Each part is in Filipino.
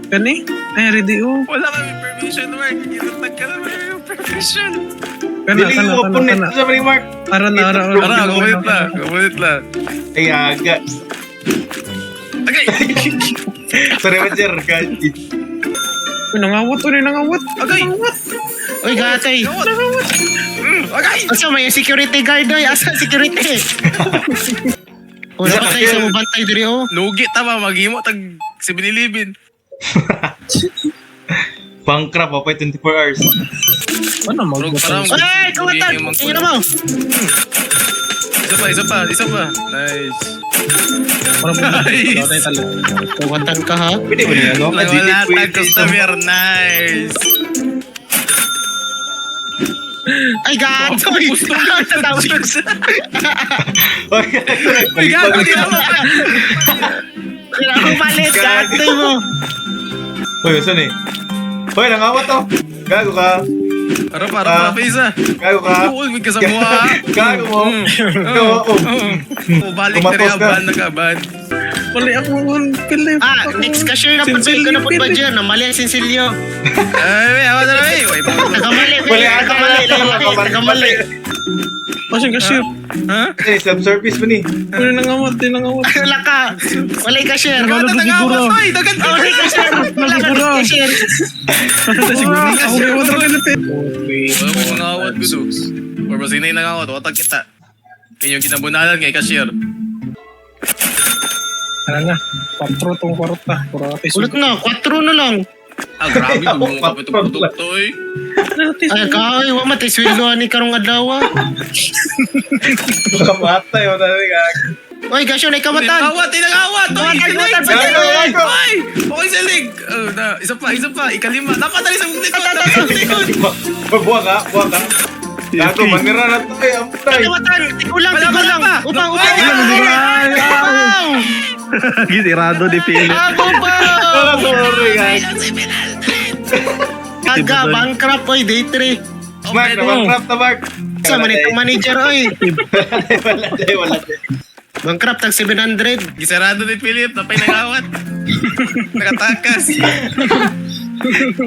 Kani? Ay, ready oh. Wala kami permission, Mark. Inatag ka naman yung permission. Kana, Dili yung opponent ko sa mga Mark. Ara na. Kumunit lang. Ay, aga. Okay. Sorry, Roger. Kanji. Nangawat ulit, nangawat. Okay. Uy, gatay. Okay. Asa may security guard oy, asa security? Wala pa tayo sa mabantay diri oh. Lugi tama, maghimo tag 7-Eleven. Bankrupt, pa 24 hours. Ano mag Parang Ay, kawatan. Tingnan mo. Isa pa. Nice. Nice. Kawatan ka ha. Pwede mo niya, no? Wala tag customer. Nice. Ay, gato. Gusto mo Ay, gago din ako. Kailangan malit. Gato mo. Uy, saan eh? Uy, nangawat to. Gago ka. Para isa. Gago ka. Uy, may kasamuha. Gago mo. Gago mo. Balik na rin Tumatos ka. ang nakaban. Wala akong pilip. Next cashier na po ko na po ba dyan? Namali ang sinsilyo. Ay, ako na rin. Nakamali. Nakamali. Pasang cashier. Ha? Eh, self-service mo ni. Wala nangawat, nangawat. Wala ka. Wala yung cashier. Wala na nga ako. Ay, dagan ka. Wala yung cashier. Wala ka ng cashier. Siguro ako may water pilip. Wala ko mga awat ko, Sugs. Or ba sinay nangawat, watag kita. Kaya yung kinabunalan kay cashier. Ano na, 4 tong kwarta. Kuratis. Ulit na. 4 na lang. Grabe, gugong ka pa itong produkto eh. Ay, kaway. Wa matay sweldo ni karong adlaw. Kamatay mo talaga, gago. Oy, gasyo na ikamatan. Tinangawat! Kawatan. Ay! Okay sa leg! Isa pa, ikalima. Dapat na rin sa likod! Buwa ka. Gago, manira na tayo. Amutay. Ikamatan. Tigulang. Wala pa. Upang. Gisirado di Philip. Oh, sorry, gago. Aga, bankrupt, oy, day 3. Mark, nabankrupt na Mark. Sa manitong manager, oy. Wala day. Bankrupt, tag 700. Gisarado ni Philip, napay nangawat. Nakatakas.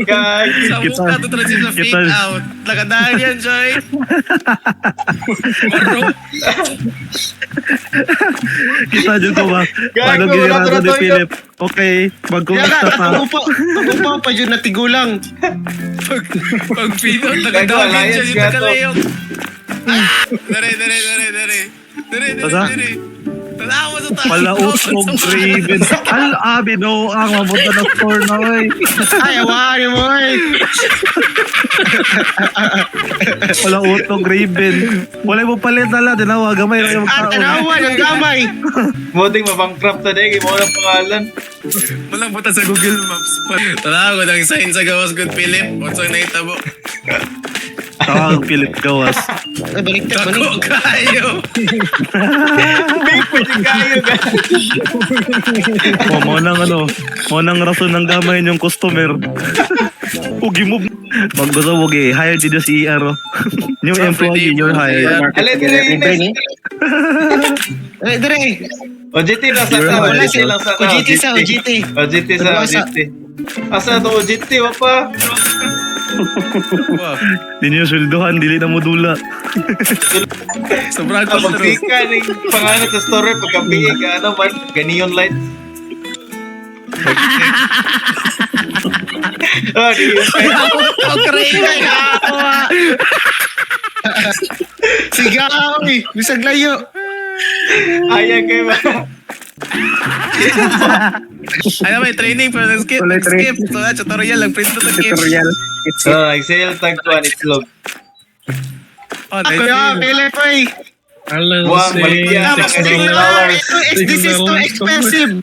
Gago. Sa mukha to transit na fake out. Nakadaan yan, Joy. Maro. Kita dyan ko ba? Gago, Paano wala gisirado ko na ni to, Philip? Okay, magkumasta pa. Upaw pa dyan na tigulang. Pag pinot, Gago, nakadaan alliance yan, yung nga to. nakalayok. Dere. Tanawa sa taas. Palaot mong Raven. Abi no, ang mabuta na store na oy. Ay, awari mo, oy. Palaot mong Raven. Wala mo palit na lang, tinawa, gamay lang yung Tanawa ng gamay. Muting mabankrupt na day. Mo na pangalan. Walang buta sa Google Maps pa. Tanawa ko ng sign sa gawas good Philip. What's ang naitabo? Tawag Philip Gawas. Ay, baliktad mo Kako kayo. Big pwede kayo, gago. Mo nang rason ng gamay yung customer. Ugi mo. Pag gusto mo, hire dito si ER. New employee, you're hired. Alin, dire. Ay, dire. OJT na sa ka. Wala OJT lang sa ka. OJT sa OJT. OJT sa OJT. Asa to OJT, wapa? Wow. Di niyo sweldohan, dili na mo dula. Sobrang Kapag control. di ka ng pangalan sa store, pagkabihin ka, ano man, neon light. Oh, neon light. Ang crazy na ako, ah. Sigaw, eh. Bisag layo. Ayan kayo ba? Ano may training pero skip. So, tutorial lang. Print to the game. Excel tag 1, itlog. Oh, Ako yung Philip, oy. Buwang, maligyan ng $16. This is too expensive.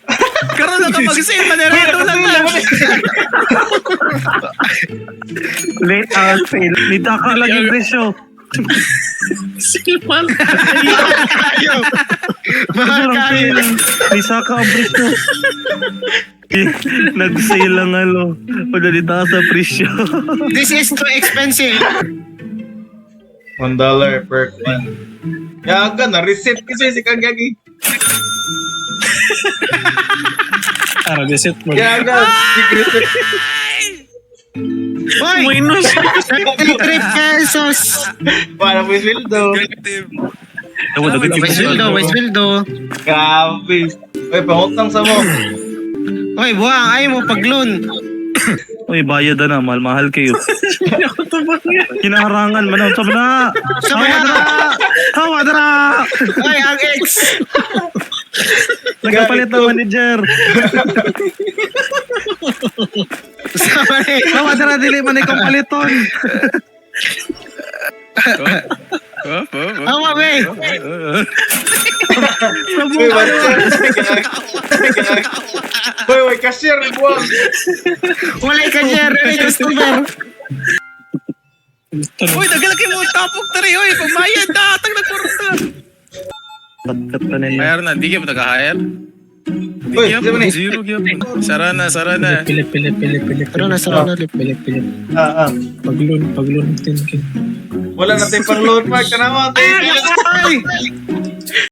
Karoon lang ka mag-save. Manerato lang na. Late out sale. Nita ka lang yung presyo. Mahal kayo. Mahal kayo. Nisa ka ang presyo. Nag-sale lang Wala dita sa presyo. This is too expensive. $1 per one. Yaga na, receipt kasi si Kagagi. Para reset mo. Gago. Secret. Hoy! Minus. 33 pesos! Para mo sweldo. May sweldo. Grabe. Uy, pangutang sa mo. Hoy, buwang, ayaw mo pag-loan. Uy, bayad na, mahal kayo. Kinaharangan, manaw. Sabi na! Sabi na! Hawa na! Hoy, ang ex! Nagpapalit na manager. Sabi na! Hawa na, dili man ikong paliton. Hawa, be! Uy, Uy, cashier, buwang. Wala ka dyan, wala customer. Uy, nagalaki mo tapok tari. Uy, pamayad na. Atang nagkurta. Tatkat na nila. Hire na. Di ka ba nag-hire? Uy, di ba ni? Zero gyapon. Sara na. Pili. Ano na sa ano? Pili. Ah. Pag-loan 10K. Wala na tayong pang load mark. Tanawa. Ay!